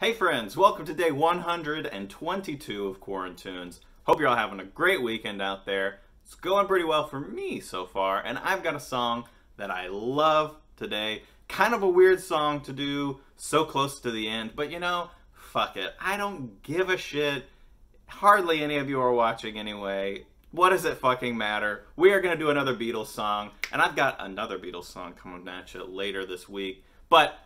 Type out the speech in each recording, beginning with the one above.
Hey friends, welcome to day 122 of QuaranTunes. Hope you're all having a great weekend out there. It's going pretty well for me so far, and I've got a song that I love today. Kind of a weird song to do so close to the end, but you know, fuck it. I don't give a shit. Hardly any of you are watching anyway. What does it fucking matter? We are going to do another Beatles song, and I've got another Beatles song coming at you later this week, but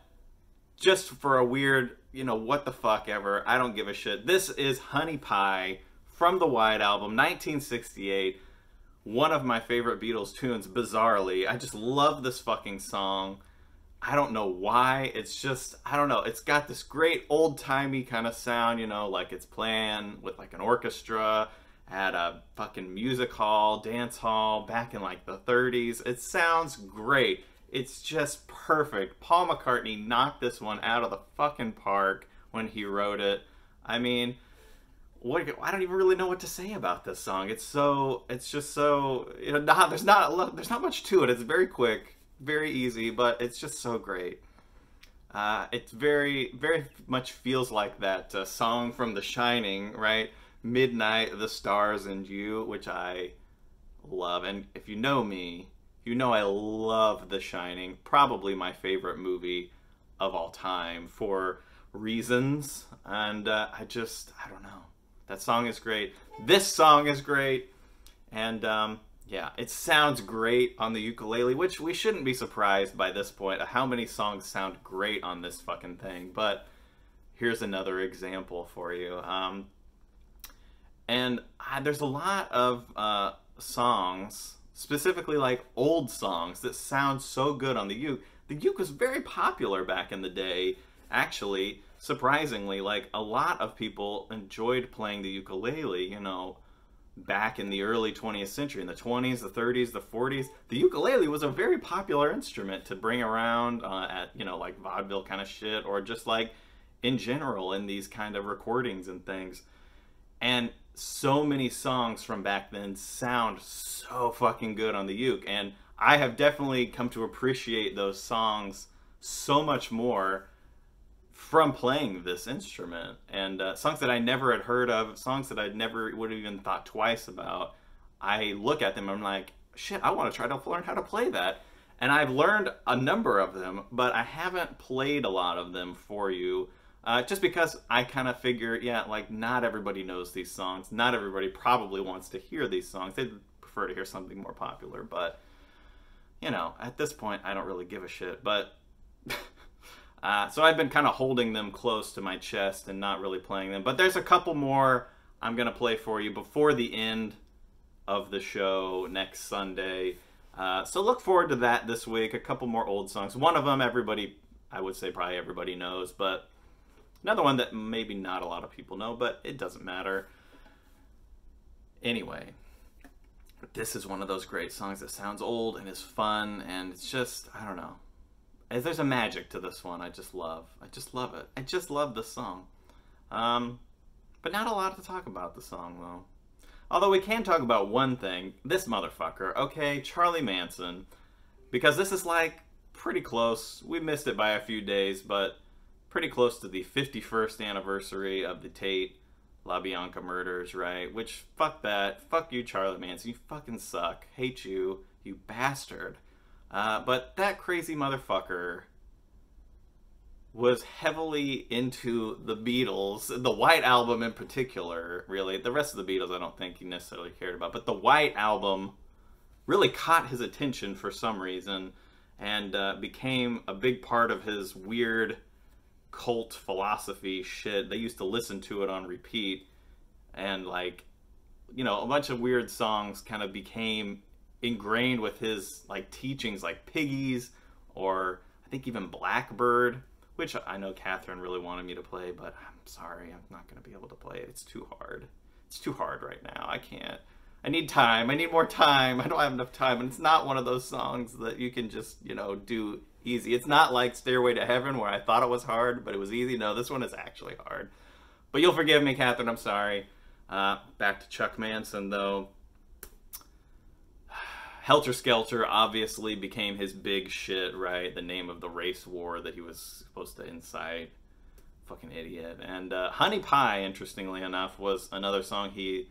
just for a weird, you know, what the fuck ever, I don't give a shit. This is Honey Pie from the White Album, 1968. One of my favorite Beatles tunes, bizarrely. I just love this fucking song. I don't know why. It's just, I don't know. It's got this great old-timey kind of sound, you know, like it's playing with like an orchestra at a fucking music hall, dance hall, back in like the 30s. It sounds great. It's just perfect. Paul McCartney knocked this one out of the fucking park when he wrote it. I mean, I don't even really know what to say about this song. It's just so, you know, there's not much to it. It's very quick, very easy, but it's just so great. It's very much feels like that song from The Shining, right? Midnight, the Stars and You, which I love. And if you know me, you know I love The Shining, probably my favorite movie of all time for reasons, and I don't know. That song is great. This song is great, and yeah, it sounds great on the ukulele, which we shouldn't be surprised by this point how many songs sound great on this fucking thing, but here's another example for you. There's a lot of songs, specifically like old songs, that sound so good on the uke. The uke was very popular back in the day, actually, surprisingly. Like, a lot of people enjoyed playing the ukulele, you know, back in the early 20th century, in the 20s, the 30s, the 40s. The ukulele was a very popular instrument to bring around at, you know, like vaudeville kind of shit, or just like in general in these kind of recordings and things. And so many songs from back then sound so fucking good on the uke, and I have definitely come to appreciate those songs so much more from playing this instrument. And songs that I never had heard of, songs that I never would have even thought twice about, I look at them and I'm like, shit, I want to try to learn how to play that. And I've learned a number of them, but I haven't played a lot of them for you. Just because I kind of figure, yeah, like, not everybody knows these songs. Not everybody probably wants to hear these songs. They'd prefer to hear something more popular. But, you know, at this point, I don't really give a shit. But, so I've been kind of holding them close to my chest and not really playing them. But there's a couple more I'm going to play for you before the end of the show next Sunday. So look forward to that this week. A couple more old songs. One of them, everybody, I would say probably everybody knows, but another one that maybe not a lot of people know, but it doesn't matter. Anyway, this is one of those great songs that sounds old and is fun, and it's just, I don't know. There's a magic to this one I just love. I just love it. I just love this song. But not a lot to talk about the song, though. Although we can talk about one thing. This motherfucker, okay? Charlie Manson. Because this is, like, pretty close. We missed it by a few days, but pretty close to the 51st anniversary of the Tate LaBianca murders, right? Which, fuck that. Fuck you, Charlie Manson. You fucking suck. Hate you, you bastard. But that crazy motherfucker was heavily into the Beatles, the White Album in particular, really. The rest of the Beatles I don't think he necessarily cared about, but the White Album really caught his attention for some reason, and became a big part of his weird cult philosophy shit. They used to listen to it on repeat, and, like, you know, a bunch of weird songs kind of became ingrained with his, like, teachings, like Piggies, or I think even Blackbird, which I know Catherine really wanted me to play, but I'm sorry, I'm not going to be able to play it. It's too hard. It's too hard right now. I can't. I need time. I need more time. I don't have enough time, and it's not one of those songs that you can just, you know, do easy. It's not like Stairway to Heaven, where I thought it was hard, but it was easy. No, this one is actually hard. But you'll forgive me, Catherine. I'm sorry. Back to Chuck Manson, though. Helter Skelter obviously became his big shit, right? The name of the race war that he was supposed to incite Fucking idiot. And Honey Pie, interestingly enough, was another song he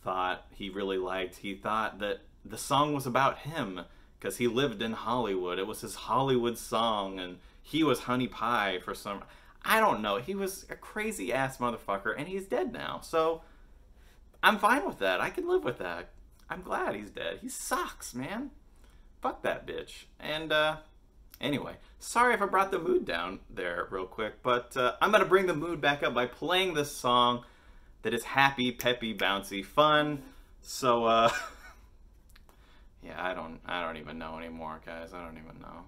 thought he really liked. He thought that the song was about him because he lived in Hollywood. It was his Hollywood song, and he was Honey Pie for some... I don't know. He was a crazy-ass motherfucker, and he's dead now. So, I'm fine with that. I can live with that. I'm glad he's dead. He sucks, man. Fuck that bitch. And, anyway, sorry if I brought the mood down there real quick, but I'm going to bring the mood back up by playing this song that is happy, peppy, bouncy, fun. So, yeah, I don't even know anymore, guys. I don't even know.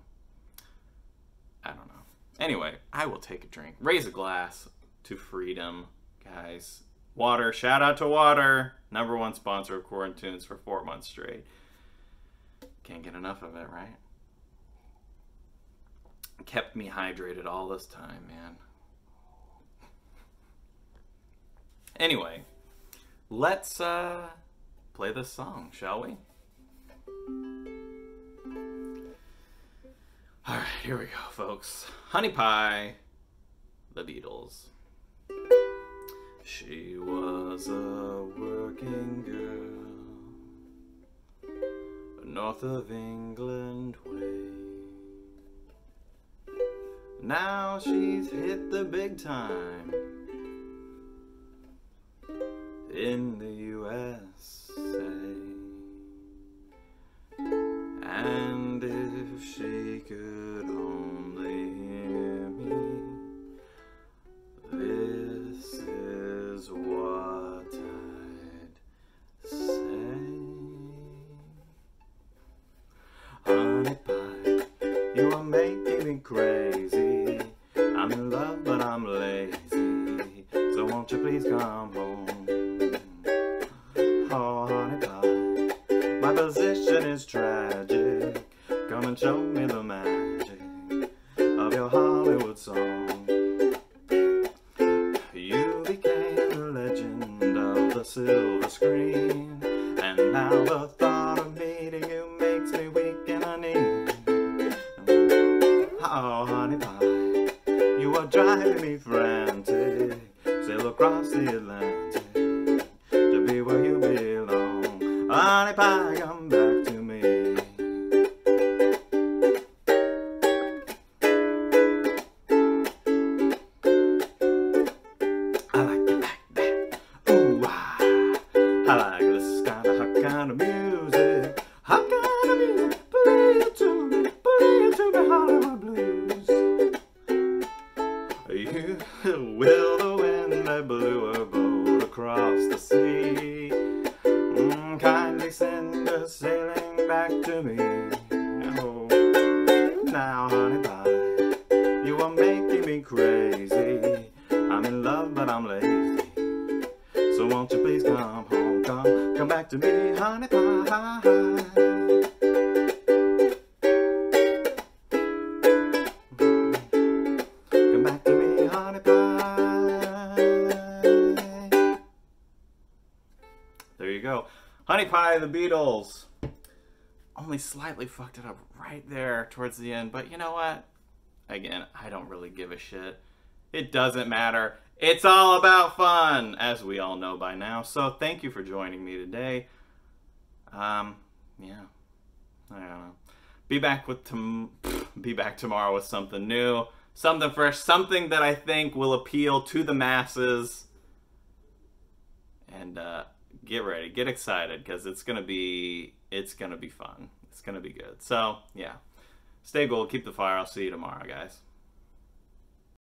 I don't know. Anyway, I will take a drink. Raise a glass to freedom, guys. Water. Shout out to water. #1 sponsor of QuaranTunes for 4 months straight. Can't get enough of it, right? Kept me hydrated all this time, man. Anyway, let's play this song, shall we? Alright, here we go, folks. Honey Pie, the Beatles. She was a working girl, north of England way. Now she's hit the big time in the USA. And if she could only hear me, this is what I'd say. Honey Pie, you are making me crazy. I'm in love but I'm lazy, so won't you please come home? Oh, honey pie, my position is tragic. Come and show me the magic of your Hollywood song. You became the legend of the silver screen, and now the thought of meeting you makes me weak in a knee. Oh, honey pie, you are driving me frantic. Sail across the Atlantic to be where you belong. Honey pie, come back to me. I like it like that. Ooh, ah. I like this kind of hot kind of music. Hot kind of music. Play it to me. Play it to me, Hollywood blues. You will the wind that blew a boat across the sea. Kindly send her sailing back to me. Oh, now, honey pie, you are making me crazy. I'm in love, but I'm lazy. So won't you please come home? Come back to me, honey pie. Come back to me, honey pie. There you go. Honey Pie, the Beatles. Only slightly fucked it up right there towards the end, but you know what? Again, I don't really give a shit. It doesn't matter. It's all about fun, as we all know by now. So thank you for joining me today. Yeah, I don't know. Be back tomorrow with something new, something fresh, something that I think will appeal to the masses. And get ready, get excited, because it's gonna be fun. It's gonna be good. So yeah, stay gold, keep the fire. I'll see you tomorrow, guys.